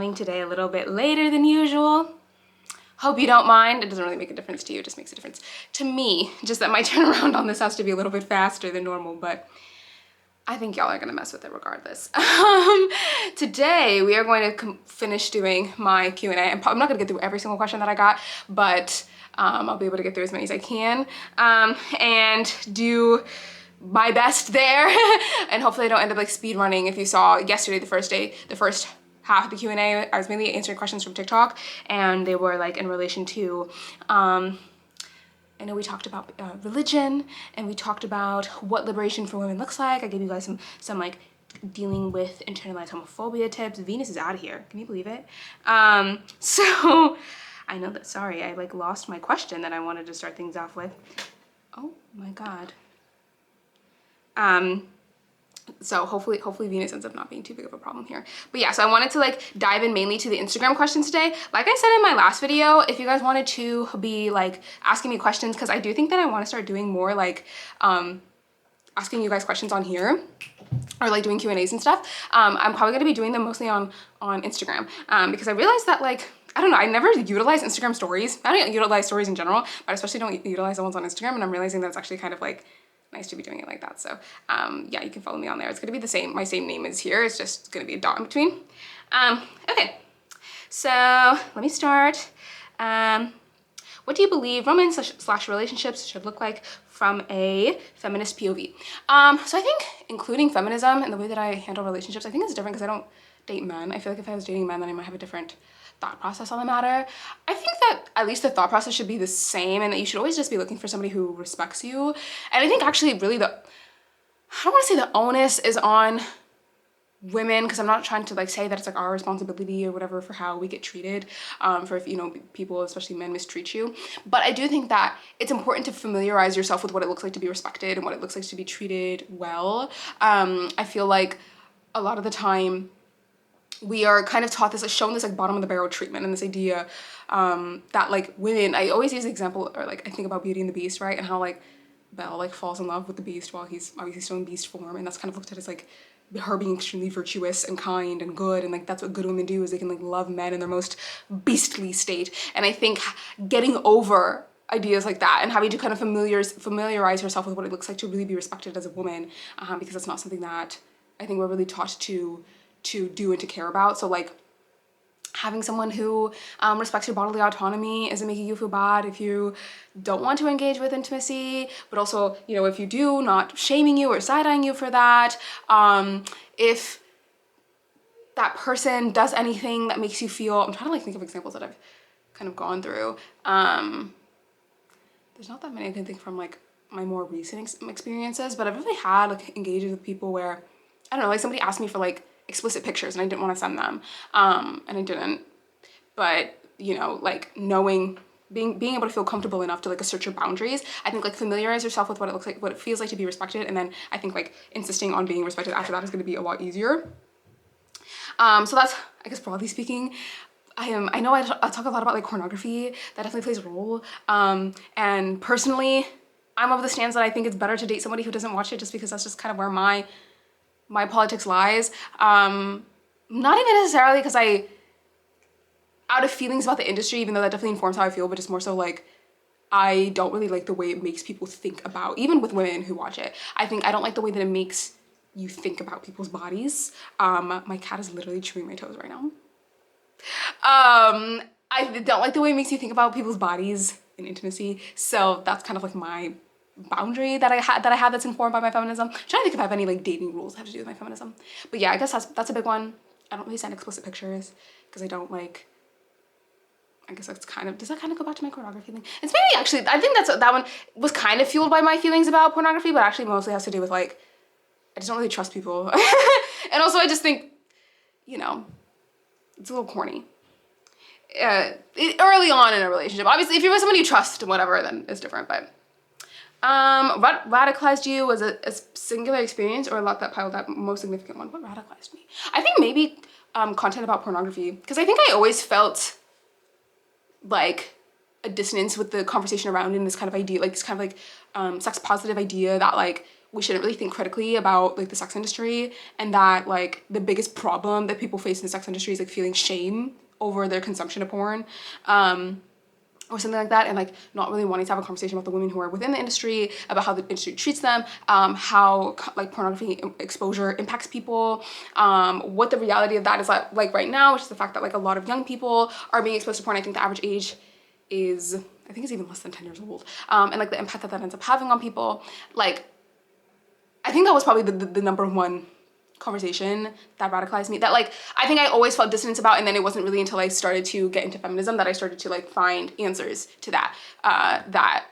filming today a little bit later than usual. Hope you don't mind. It doesn't really make a difference to you, it just makes a difference to me. Just that my turnaround on this has to be a little bit faster than normal, but I think y'all are gonna mess with it regardless. Today we are going to finish doing my Q&A. I'm not gonna get through every single question that I got, but I'll be able to get through as many as I can and do my best there. And hopefully I don't end up like speed running. If you saw yesterday, the first half of the Q&A, I was mainly answering questions from TikTok, and they were like in relation to I know we talked about religion, and we talked about what liberation for women looks like. I gave you guys some like dealing with internalized homophobia tips. Venus is out of here. Can you believe it? So I know that, sorry, I like lost my question that I wanted to start things off with. Oh my God. So hopefully Venus ends up not being too big of a problem here. But yeah, so I wanted to like dive in mainly to the Instagram questions today. Like I said in my last video, if you guys wanted to be like asking me questions, because I do think that I want to start doing more like asking you guys questions on here, or like doing Q&As and stuff. I'm probably gonna be doing them mostly on Instagram because I realized that like, I don't know, I never utilize Instagram stories. I don't utilize stories in general, but I especially don't utilize the ones on Instagram, and I'm realizing that it's actually kind of like nice to be doing it like that. So yeah, you can follow me on there. It's gonna be the same, my same name is here. It's just gonna be a dot in between. Okay, so let me start. What do you believe romance / relationships should look like from a feminist POV? So I think including feminism and the way that I handle relationships, I think it's different because I don't date men. I feel like if I was dating men, then I might have a different thought process on the matter. I think that at least the thought process should be the same, and that you should always just be looking for somebody who respects you. And I think actually really I don't want to say the onus is on women, because I'm not trying to like say that it's like our responsibility or whatever for how we get treated, for if, you know, people, especially men, mistreat you. But I do think that it's important to familiarize yourself with what it looks like to be respected and what it looks like to be treated well. I feel like a lot of the time we are kind of taught this, like shown this like bottom of the barrel treatment, and this idea that like women, I always use the example, or like I think about Beauty and the Beast, right? And how like Belle like falls in love with the Beast while he's obviously still in beast form, and that's kind of looked at as like her being extremely virtuous and kind and good, and like that's what good women do, is they can like love men in their most beastly state. And I think getting over ideas like that and having to kind of familiarize yourself with what it looks like to really be respected as a woman, because that's not something that I think we're really taught to do and to care about. So like having someone who respects your bodily autonomy isn't making you feel bad if you don't want to engage with intimacy, but also, you know, if you do, not shaming you or side-eyeing you for that. If that person does anything that makes you feel, I'm trying to like think of examples that I've kind of gone through. There's not that many I can think from like my more recent experiences, but I've really had like engages with people where, I don't know, like somebody asked me for like explicit pictures and I didn't want to send them, and I didn't. But you know, like knowing, being able to feel comfortable enough to like assert your boundaries, I think like familiarize yourself with what it looks like, what it feels like to be respected, and then I think like insisting on being respected after that is going to be a lot easier. So that's, I guess, broadly speaking. I know I talk a lot about like pornography. That definitely plays a role, and personally I'm of the stance that I think it's better to date somebody who doesn't watch it, just because that's just kind of where my politics lies. Not even necessarily because out of feelings about the industry, even though that definitely informs how I feel, but just more so like I don't really like the way it makes people think about, even with women who watch it. I don't like the way that it makes you think about people's bodies. My cat is literally chewing my toes right now. I don't like the way it makes you think about people's bodies in intimacy. So that's kind of like my boundary that I have that's informed by my feminism. I'm trying to think if I have any like dating rules that have to do with my feminism. But yeah, I guess that's a big one. I don't really send explicit pictures because I don't like, I guess that's kind of, does that kind of go back to my pornography thing? It's maybe actually, I think that one was kind of fueled by my feelings about pornography, but actually mostly has to do with like, I just don't really trust people. And also I just think, you know, it's a little corny. Early on in a relationship. Obviously, if you're with someone you trust and whatever, then it's different, but what radicalized you? Was it a singular experience or a lot that piled up? Most significant one? What radicalized me? I think maybe content about pornography, because I think I always felt like a dissonance with the conversation around in this kind of idea, like this kind of like sex positive idea that like we shouldn't really think critically about like the sex industry, and that like the biggest problem that people face in the sex industry is like feeling shame over their consumption of porn, or something like that, and like not really wanting to have a conversation about the women who are within the industry, about how the industry treats them, how like pornography exposure impacts people, what the reality of that is like right now, which is the fact that like a lot of young people are being exposed to porn. I think the average age is, I think it's even less than 10 years old, and like the impact that that ends up having on people. Like, I think that was probably the number one conversation that radicalized me, that like I think I always felt dissonance about, and then it wasn't really until I started to get into feminism that I started to like find answers to that, that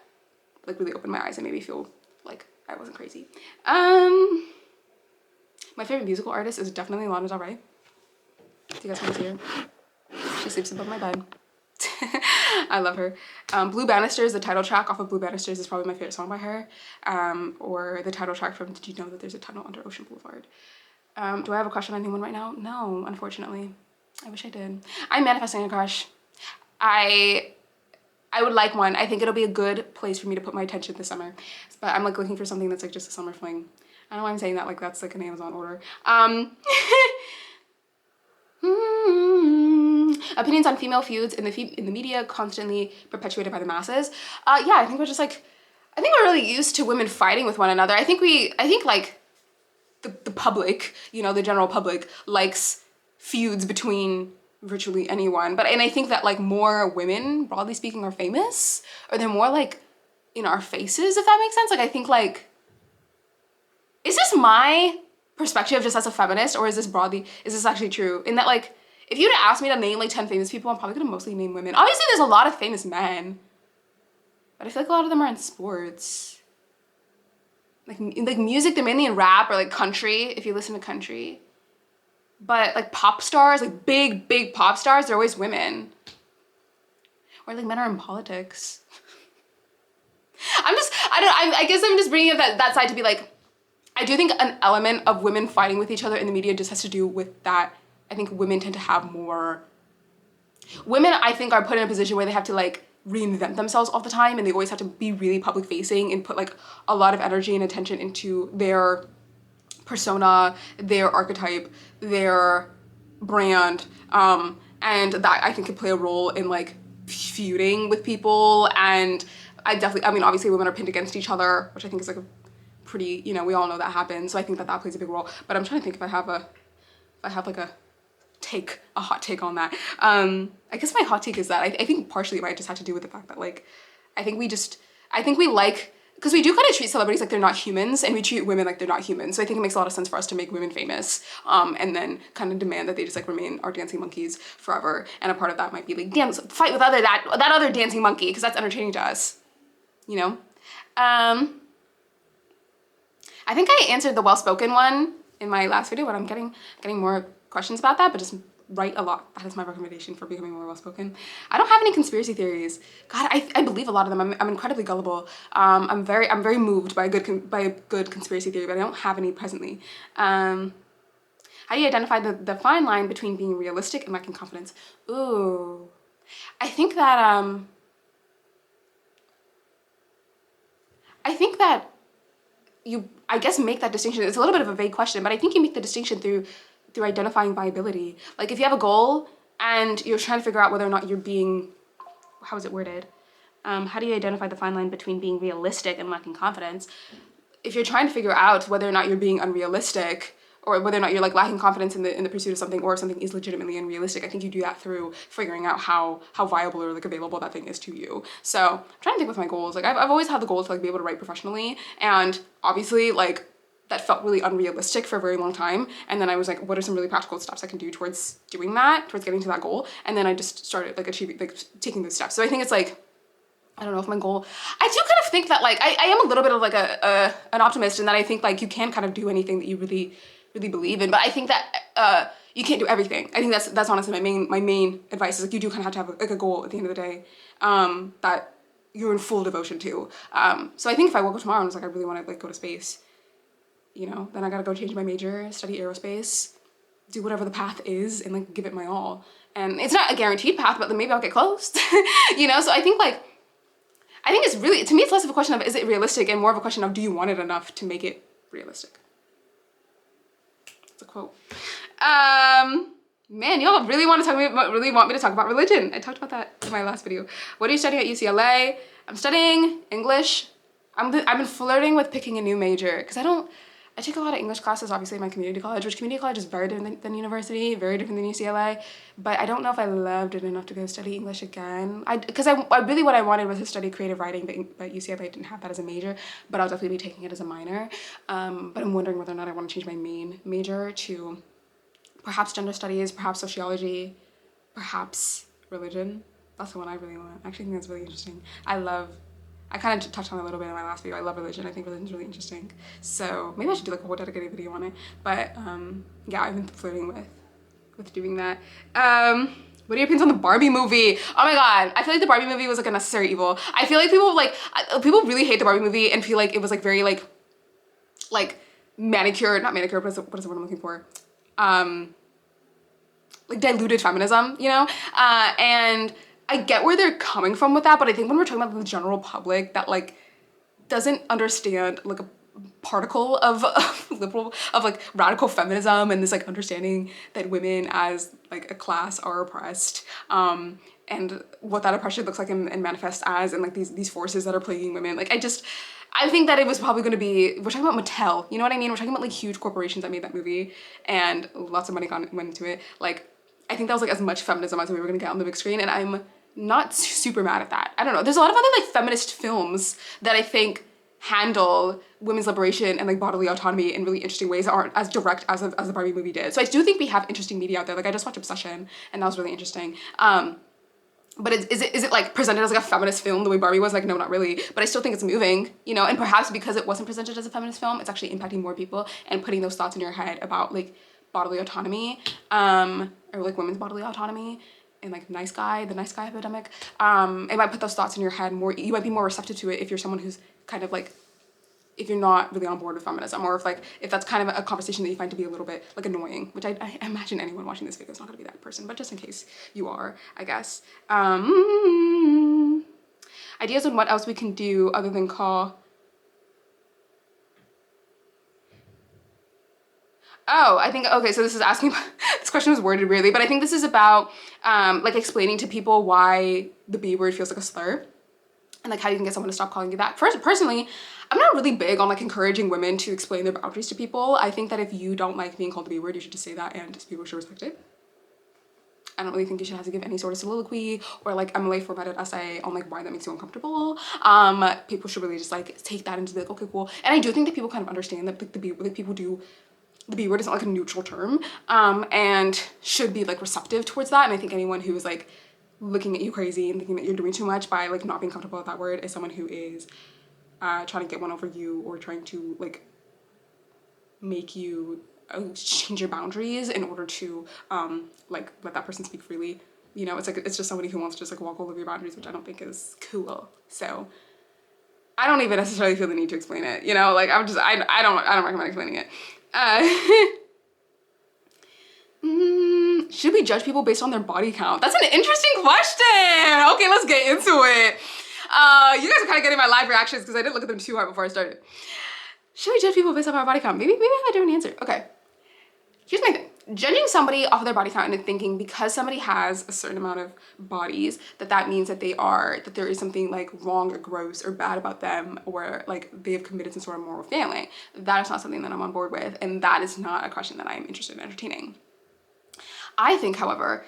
like really opened my eyes and made me feel like I wasn't crazy. My favorite musical artist is definitely Lana Del Rey. Do you guys want to see her? She sleeps above my bed. I love her. Blue Banisters, the title track off of Blue Banisters is probably my favorite song by her, or the title track from Did You Know That There's a Tunnel Under Ocean Boulevard. Do I have a crush on anyone right now? No, unfortunately. I wish I did. I'm manifesting a crush. I would like one. I think it'll be a good place for me to put my attention this summer. But I'm like looking for something that's like just a summer fling. I don't know why I'm saying that like that's like an Amazon order. Opinions on female feuds in the media constantly perpetuated by the masses. Yeah, I think we're just like, I think we're really used to women fighting with one another. I think like the public, you know, the general public likes feuds between virtually anyone. And I think that like more women, broadly speaking, are famous, or they're more like in our faces, if that makes sense. Like I think like, is this my perspective just as a feminist, or is this actually true? In that like, if you were to ask me to name like 10 famous people, I'm probably gonna mostly name women. Obviously there's a lot of famous men, but I feel like a lot of them are in sports. Like music, they're mainly in rap or like country, if you listen to country. But like pop stars, like big pop stars, they're always women. Or like men are in politics. I guess I'm just bringing up that side to be like, I do think an element of women fighting with each other in the media just has to do with that. I think women tend to have more, women I think are put in a position where they have to like reinvent themselves all the time, and they always have to be really public facing and put like a lot of energy and attention into their persona, their archetype, their brand, and that I think could play a role in like feuding with people. And I mean obviously women are pinned against each other, which I think is like a pretty, you know, we all know that happens, so I think that plays a big role. But I'm trying to think if I have like a hot take on that. I guess my hot take is that I think partially it might just have to do with the fact that like, I think we like, because we do kind of treat celebrities like they're not humans, and we treat women like they're not humans. So I think it makes a lot of sense for us to make women famous, and then kind of demand that they just like remain our dancing monkeys forever. And a part of that might be like, fight with that other dancing monkey, because that's entertaining to us, you know? I think I answered the well-spoken one in my last video, but I'm getting more questions about that, but just write a lot. That is my recommendation for becoming more well-spoken. I don't have any conspiracy theories. God, I believe a lot of them. I'm incredibly gullible. I'm very moved by a good conspiracy theory, but I don't have any presently. How do you identify the fine line between being realistic and lacking confidence? Ooh, I think that you, I guess, make that distinction. It's a little bit of a vague question, but I think you make the distinction through identifying viability. Like if you have a goal and you're trying to figure out whether or not you're being, how is it worded? How do you identify the fine line between being realistic and lacking confidence? If you're trying to figure out whether or not you're being unrealistic, or whether or not you're like lacking confidence in the pursuit of something, or if something is legitimately unrealistic, I think you do that through figuring out how viable or like available that thing is to you. So I'm trying to think with my goals. Like I've always had the goal to like be able to write professionally, and obviously like that felt really unrealistic for a very long time. And then I was like, what are some really practical steps I can do towards doing that, towards getting to that goal? And then I just started like taking those steps. So I think it's like, I don't know if my goal, I do kind of think that like, I am a little bit of like an optimist, in that I think like you can kind of do anything that you really believe in, but I think that you can't do everything. I think that's honestly my main advice, is like you do kind of have to have like a goal at the end of the day that you're in full devotion to. So I think if I woke up tomorrow and was like, I really want to like go to space, you know, then I gotta go change my major, study aerospace, do whatever the path is, and like give it my all. And it's not a guaranteed path, but then maybe I'll get close, you know? So I think it's really, to me, it's less of a question of is it realistic and more of a question of do you want it enough to make it realistic. It's a quote. Man, y'all really want me to talk about religion. I talked about that in my last video. What are you studying at UCLA? I'm studying English. I've been flirting with picking a new major because I take a lot of English classes, obviously, in my community college, which community college is very different than university, very different than UCLA, but I don't know if I loved it enough to go study English again. Because I really, what I wanted was to study creative writing, but UCLA didn't have that as a major, but I'll definitely be taking it as a minor. But I'm wondering whether or not I want to change my main major to perhaps gender studies, perhaps sociology, perhaps religion. That's the one I really want. I actually think that's really interesting. I kind of touched on it a little bit in my last video. I love religion. I think religion's really interesting. So maybe I should do like a whole dedicated video on it. But yeah, I've been flirting with doing that. What are your opinions on the Barbie movie? Oh my god, I feel like the Barbie movie was like a necessary evil. I feel like people really hate the Barbie movie and feel like it was like very like manicured, not manicured, what is the word I'm looking for? Like diluted feminism, you know? And I get where they're coming from with that, but I think when we're talking about the general public that like doesn't understand like a particle of like radical feminism and this like understanding that women as like a class are oppressed, and what that oppression looks like and manifests as, and like these forces that are plaguing women. Like I think that it was probably going to be, we're talking about Mattel, you know what I mean? We're talking about like huge corporations that made that movie and lots of money went into it. Like, I think that was like as much feminism as we were going to get on the big screen, and I'm not super mad at that. I don't know. There's a lot of other like feminist films that I think handle women's liberation and like bodily autonomy in really interesting ways that aren't as direct as the Barbie movie did. So I do think we have interesting media out there. Like I just watched Obsession and that was really interesting. But is it like presented as like a feminist film the way Barbie was? Like, no, not really. But I still think it's moving, you know, and perhaps because it wasn't presented as a feminist film, it's actually impacting more people and putting those thoughts in your head about like bodily autonomy, or like women's bodily autonomy and like the nice guy epidemic. It might put those thoughts in your head more. You might be more receptive to it if you're someone who's kind of like, if you're not really on board with feminism, or if that's kind of a conversation that you find to be a little bit like annoying, which I imagine anyone watching this video is not gonna be that person, but just in case you are, I guess. Ideas on what else we can do other than call. Oh, I think, okay, so this is asking, this question was worded weirdly, but I think this is about like explaining to people why the B word feels like a slur. And like how you can get someone to stop calling you that. Personally, I'm not really big on like encouraging women to explain their boundaries to people. I think that if you don't like being called the B word, you should just say that and people should respect it. I don't really think you should have to give any sort of soliloquy or like MLA formatted essay on like why that makes you uncomfortable. People should really just like take that and just be like, okay, cool. And I do think that people kind of understand that like the B word is not like a neutral term, and should be like receptive towards that. And I think anyone who is like looking at you crazy and thinking that you're doing too much by like not being comfortable with that word is someone who is trying to get one over you or trying to like make you change your boundaries in order to like let that person speak freely. You know, it's just somebody who wants to just like walk all over your boundaries, which I don't think is cool. So I don't even necessarily feel the need to explain it, you know, like I don't recommend explaining it. Should we judge people based on their body count? That's an interesting question. Okay, let's get into it. You guys are kind of getting my live reactions because I didn't look at them too hard before I started. Should we judge people based on our body count? Maybe I have a different answer. Okay, here's my thing. Judging somebody off of their body count and thinking because somebody has a certain amount of bodies that means that there is something like wrong or gross or bad about them, or like they have committed some sort of moral failing. That is not something that I'm on board with, and that is not a question that I'm interested in entertaining. I think, however,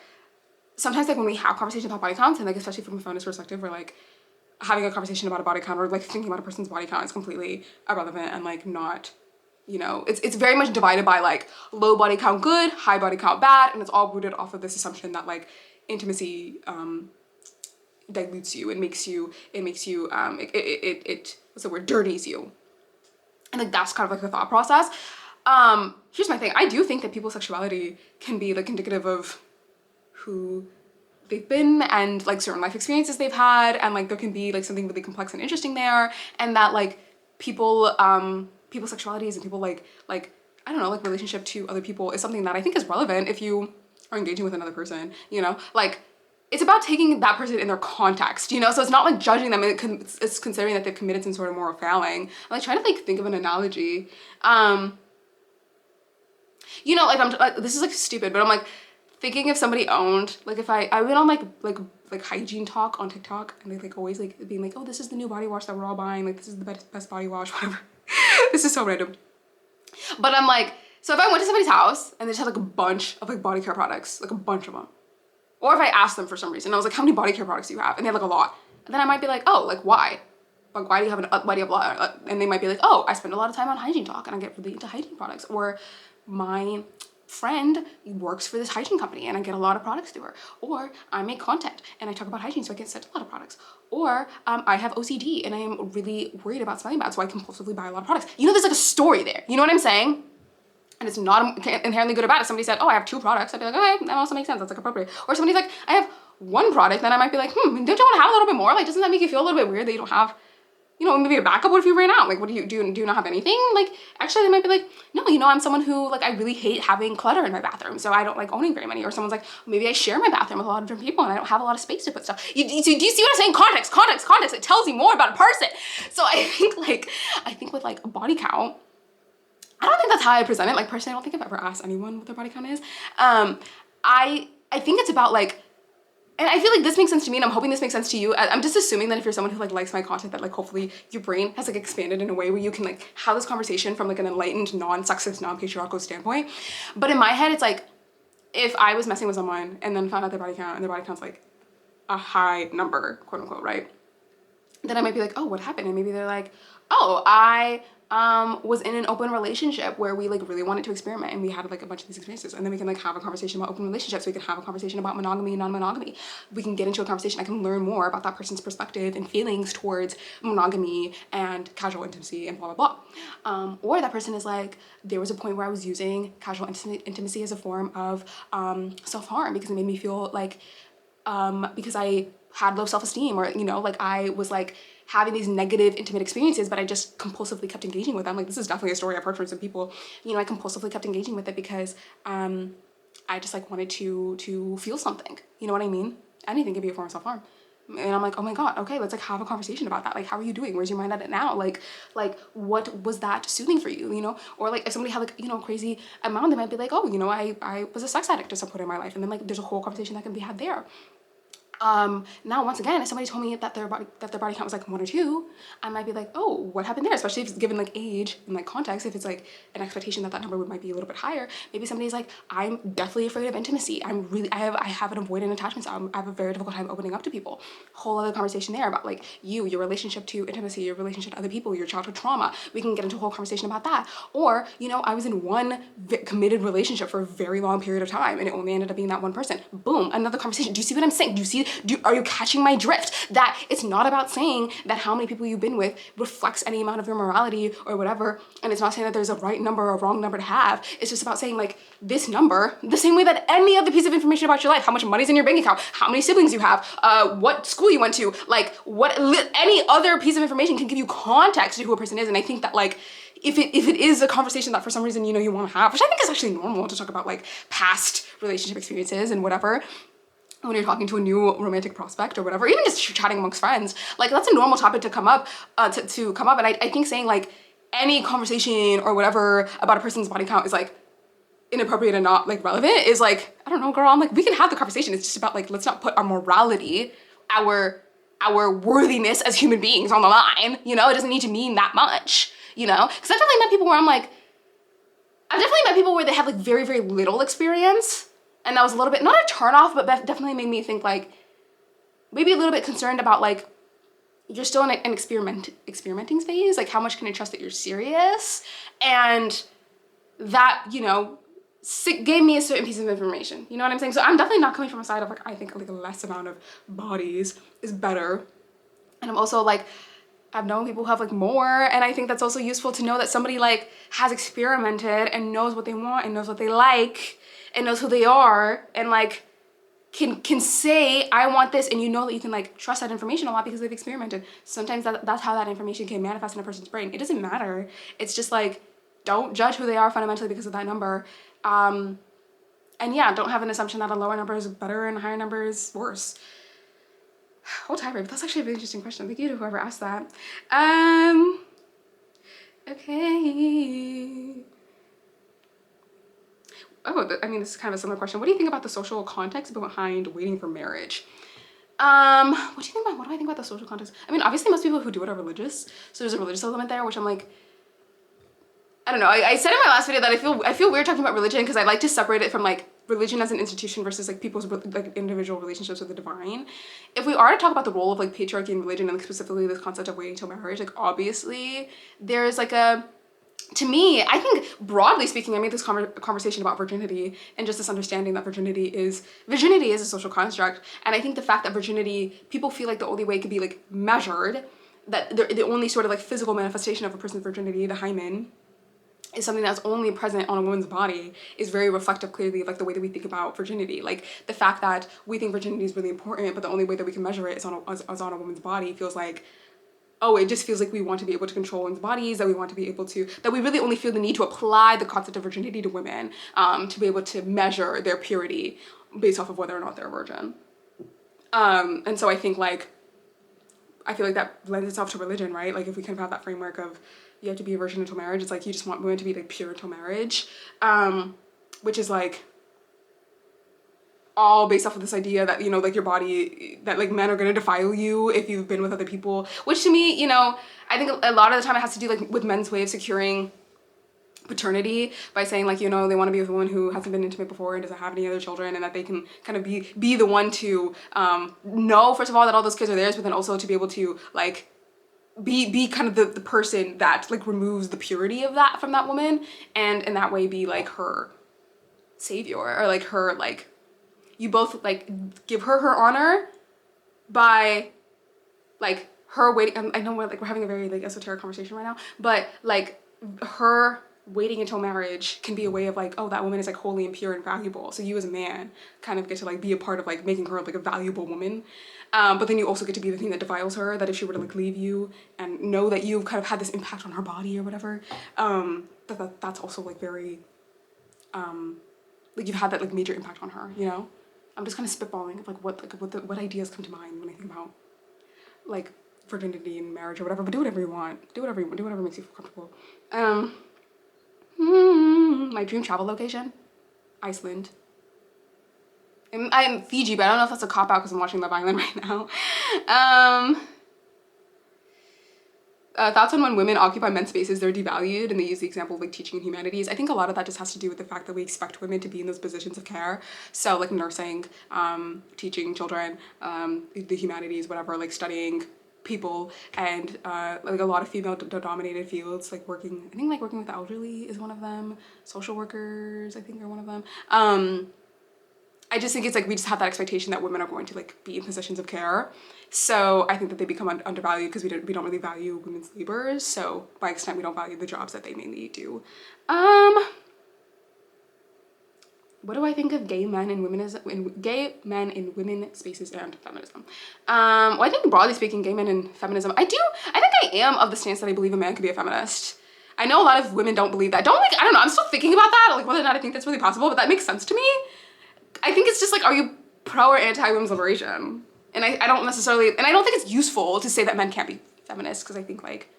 sometimes like when we have conversations about body counts, and like especially from a feminist perspective, where like having a conversation about a body count or like thinking about a person's body count is completely irrelevant and like not, you know, it's very much divided by like low body count good, high body count bad, and it's all rooted off of this assumption that like intimacy dilutes you and makes you what's the word, dirties you, and like that's kind of like the thought process. Here's my thing. I do think that people's sexuality can be like indicative of who they've been and like certain life experiences they've had, and like there can be like something really complex and interesting there, and that like people's sexualities and people like I don't know, like relationship to other people is something that I think is relevant if you are engaging with another person, you know, like it's about taking that person in their context, you know? So it's not like judging them, it's considering that they've committed some sort of moral failing. I'm like trying to like think of an analogy. You know, like this is like stupid, but I'm like thinking if somebody owned, like if I went on like hygiene talk on TikTok, and they like always like being like, oh, this is the new body wash that we're all buying, like this is the best body wash, whatever. This is so random. But I'm like, so if I went to somebody's house and they just had like a bunch of like body care products, like a bunch of them, or if I asked them for some reason, I was like, how many body care products do you have? And they had like a lot. And then I might be like, oh, like why? Like why do you have why do you have a lot? And they might be like, oh, I spend a lot of time on hygiene talk and I get really into hygiene products. Or my friend works for this hygiene company and I get a lot of products through her. Or I make content and I talk about hygiene so I get sent a lot of products. Or I have OCD and I am really worried about smelling bad, so I compulsively buy a lot of products. You know, there's like a story there. You know what I'm saying? And it's not inherently good or bad. If somebody said, oh, I have 2 products, I'd be like, okay, that also makes sense. That's like appropriate. Or somebody's like, I have 1 product, then I might be like, don't you want to have a little bit more? Like, doesn't that make you feel a little bit weird that you don't have, you know, maybe a backup? What if you ran out? Like, what do you not have anything? Like, actually, they might be like, no, you know, I'm someone who, like, I really hate having clutter in my bathroom, so I don't like owning very many. Or someone's like, maybe I share my bathroom with a lot of different people and I don't have a lot of space to put stuff. Do you see what I'm saying? Context. It tells you more about a person. So I think with like a body count, I don't think that's how I present it. Like, personally, I don't think I've ever asked anyone what their body count is. I think it's about like, and I feel like this makes sense to me and I'm hoping this makes sense to you. I'm just assuming that if you're someone who like likes my content, that like hopefully your brain has like expanded in a way where you can like have this conversation from like an enlightened, non-sexist, non-patriarchal standpoint. But in my head, it's like, if I was messing with someone and then found out their body count and their body count's like a high number, quote unquote, right? Then I might be like, oh, what happened? And maybe they're like, oh, I was in an open relationship where we like really wanted to experiment and we had like a bunch of these experiences, and then we can like have a conversation about open relationships. We can have a conversation about monogamy and non-monogamy. We can get into a conversation. I can learn more about that person's perspective and feelings towards monogamy and casual intimacy and blah blah blah. Or that person is like, there was a point where I was using casual intimacy as a form of self-harm because it made me feel like because I had low self-esteem, or you know, like I was like having these negative intimate experiences, but I just compulsively kept engaging with them. Like, this is definitely a story I've heard from some people. You know, I compulsively kept engaging with it because I just like wanted to feel something. You know what I mean? Anything could be a form of self-harm. And I'm like, oh my God, okay, let's like have a conversation about that. Like, how are you doing? Where's your mind at it now? Like what was that soothing for you, you know? Or like if somebody had like, you know, crazy amount, they might be like, oh, you know, I was a sex addict at some point in my life. And then like there's a whole conversation that can be had there. Now once again, if somebody told me that their body count was like 1 or 2, I might be like, oh, what happened there? Especially if it's given like age and like context. If it's like an expectation that number might be a little bit higher, maybe somebody's like, I'm deathly afraid of intimacy. I have an avoidant attachment style. I have a very difficult time opening up to people. Whole other conversation there about like your relationship to intimacy, your relationship to other people, your childhood trauma. We can get into a whole conversation about that. Or, you know, I was in one committed relationship for a very long period of time and it only ended up being that one person. Boom, another conversation. Do you see what I'm saying? Are you catching my drift? That it's not about saying that how many people you've been with reflects any amount of your morality or whatever, and it's not saying that there's a right number or a wrong number to have. It's just about saying like this number, the same way that any other piece of information about your life, how much money's in your bank account, how many siblings you have, what school you went to, like any other piece of information can give you context to who a person is. And I think that like if it is a conversation that for some reason, you know, you want to have, which I think is actually normal to talk about like past relationship experiences and whatever, when you're talking to a new romantic prospect or whatever, even just chatting amongst friends, like that's a normal topic to come up, to come up. And I think saying like any conversation or whatever about a person's body count is like inappropriate and not like relevant is like, I don't know, girl, I'm like, we can have the conversation. It's just about like, let's not put our morality, our worthiness as human beings on the line, you know? It doesn't need to mean that much, you know? Because I've definitely met people where I'm like, I've definitely met people where they have like very, very little experience. And that was a little bit, not a turn off, but definitely made me think like, maybe a little bit concerned about like, you're still in an experimenting phase. Like how much can I trust that you're serious? And that, you know, gave me a certain piece of information. You know what I'm saying? So I'm definitely not coming from a side of like, I think like a less amount of bodies is better. And I'm also like, I've known people who have like more, and I think that's also useful to know that somebody like has experimented and knows what they want and knows what they like and knows who they are and like can say, I want this, and you know that you can like trust that information a lot because they've experimented. Sometimes that's how that information can manifest in a person's brain. It doesn't matter. It's just like, don't judge who they are fundamentally because of that number. And yeah, don't have an assumption that a lower number is better and a higher number is worse. Hold tight, babe. That's actually a really interesting question. Thank you to whoever asked that. Okay. Oh, I mean, this is kind of a similar question. What do you think about the social context behind waiting for marriage? What do you think about, what do I think about the social context? I mean, obviously most people who do it are religious. So there's a religious element there, which I'm like, I don't know. I said in my last video that I feel weird talking about religion because I like to separate it from like religion as an institution versus like people's like individual relationships with the divine. If we are to talk about the role of like patriarchy and religion and like, specifically this concept of waiting till marriage, like obviously there's like to me, I think broadly speaking, I made this conversation about virginity and just this understanding that virginity is a social construct. And I think the fact that virginity, people feel like the only way it could be like measured, that the only sort of like physical manifestation of a person's virginity, the hymen, is something that's only present on a woman's body, is very reflective clearly of like the way that we think about virginity. Like the fact that we think virginity is really important, but the only way that we can measure it is on a woman's body feels like, oh, it just feels like we want to be able to control women's bodies, that we want to be able to, that we really only feel the need to apply the concept of virginity to women to be able to measure their purity based off of whether or not they're a virgin. And so I think like, I feel like that lends itself to religion, right? Like if we kind of have that framework of you have to be a virgin until marriage, it's like you just want women to be like pure until marriage, which is like all based off of this idea that, you know, like your body, that like men are gonna defile you if you've been with other people, which to me, you know, I think a lot of the time it has to do like with men's way of securing paternity by saying like, you know, they want to be with a woman who hasn't been intimate before and doesn't have any other children, and that they can kind of be the one to know, first of all, that all those kids are theirs, but then also to be able to like be kind of the person that like removes the purity of that from that woman, and in that way be like her savior, or like her, like you both like give her honor by like her waiting. I know we're having a very like esoteric conversation right now, but like her waiting until marriage can be a way of like, oh, that woman is like holy and pure and valuable, so you as a man kind of get to like be a part of like making her like a valuable woman. But then you also get to be the thing that defiles her, that if she were to like leave you and know that you've kind of had this impact on her body or whatever, that's also like very like you've had that like major impact on her, you know? I'm just kind of spitballing of like what ideas come to mind when I think about like virginity and marriage or whatever, but do whatever you want. Do whatever makes you feel comfortable. My dream travel location, Iceland. I'm Fiji, but I don't know if that's a cop-out because I'm watching Love Island right now. Thoughts on when women occupy men's spaces, they're devalued, and they use the example of like teaching and humanities. I think a lot of that just has to do with the fact that we expect women to be in those positions of care. So like nursing, teaching children, the humanities, whatever, like studying people, and like a lot of female dominated fields, like working with the elderly is one of them. Social workers, I think, are one of them. I just think it's like we just have that expectation that women are going to like be in positions of care. So I think that they become undervalued because we don't really value women's labor. So by extent, we don't value the jobs that they mainly do. What do I think of gay men in women spaces and feminism? Well, I think broadly speaking, gay men in feminism, I think I am of the stance that I believe a man can be a feminist. I know a lot of women don't believe that. I don't know, I'm still thinking about that, like whether or not I think that's really possible, but that makes sense to me. I think it's just like, are you pro or anti women's liberation? And I don't necessarily, and I don't think it's useful to say that men can't be feminists, because I think like,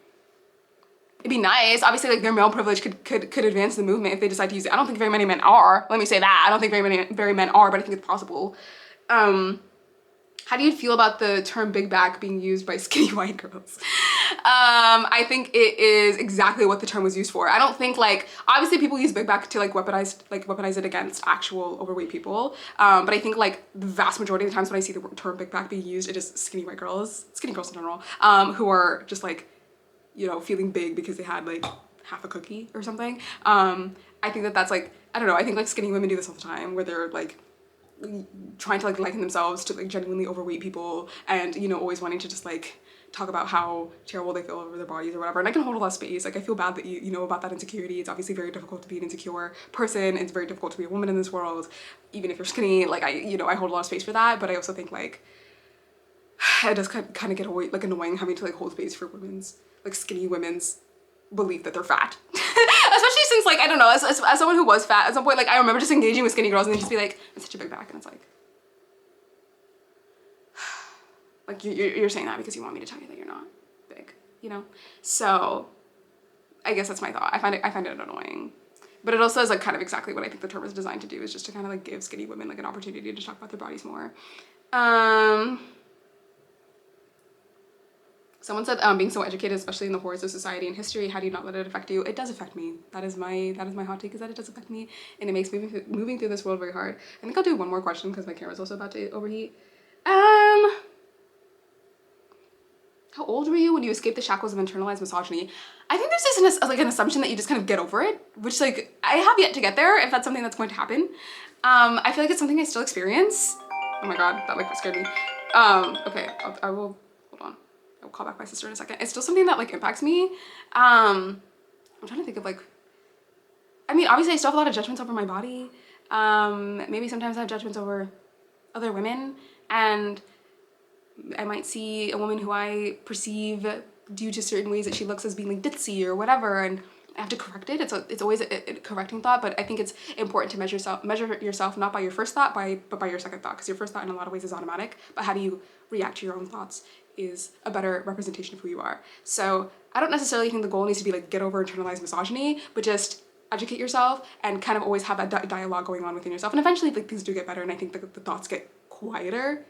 it'd be nice. Obviously, like their male privilege could advance the movement if they decide to use it. I don't think very many men are. Let me say that. I don't think very men are, but I think it's possible. How do you feel about the term big back being used by skinny white girls? I think it is exactly what the term was used for. I don't think like, obviously people use big back to like weaponize it against actual overweight people. But I think like the vast majority of the times when I see the term big back being used, it is skinny girls in general, who are just like, you know, feeling big because they had like half a cookie or something. I think that's like, I don't know, I think like skinny women do this all the time, where they're like trying to like liken themselves to like genuinely overweight people, and, you know, always wanting to just like talk about how terrible they feel over their bodies or whatever. And I can hold a lot of space. Like I feel bad that you know about that insecurity. It's obviously very difficult to be an insecure person. It's very difficult to be a woman in this world, even if you're skinny. Like I hold a lot of space for that, but I also think like it does kind of get like annoying having to like hold space for skinny women's belief that they're fat. Especially since like, I don't know, as someone who was fat at some point, like I remember just engaging with skinny girls and they'd just be like, it's such a big back, and it's like you're saying that because you want me to tell you that you're not big, you know? So I guess that's my thought. I find it annoying. But it also is like kind of exactly what I think the term is designed to do, is just to kind of like give skinny women like an opportunity to talk about their bodies more. Someone said being so educated, especially in the horrors of society and history, how do you not let it affect you? It does affect me. That is my hot take, is that it does affect me, and it makes moving through this world very hard. I think I'll do one more question because my camera's also about to overheat. How old were you when you escaped the shackles of internalized misogyny? I think there's just an assumption that you just kind of get over it, which like I have yet to get there, if that's something that's going to happen. I feel like it's something I still experience. Oh my god, that like scared me. Okay, I will, hold on. I'll call back my sister in a second. It's still something that like impacts me. I'm trying to think of like, I mean, obviously I still have a lot of judgments over my body. Maybe sometimes I have judgments over other women, and I might see a woman who I perceive due to certain ways that she looks as being like ditzy or whatever, and I have to correct it. It's always a correcting thought, but I think it's important to measure yourself not by your first thought, but by your second thought, because your first thought in a lot of ways is automatic, but how do you react to your own thoughts is a better representation of who you are. So I don't necessarily think the goal needs to be like get over internalized misogyny, but just educate yourself and kind of always have that dialogue going on within yourself, and eventually like things do get better, and I think the thoughts get quieter.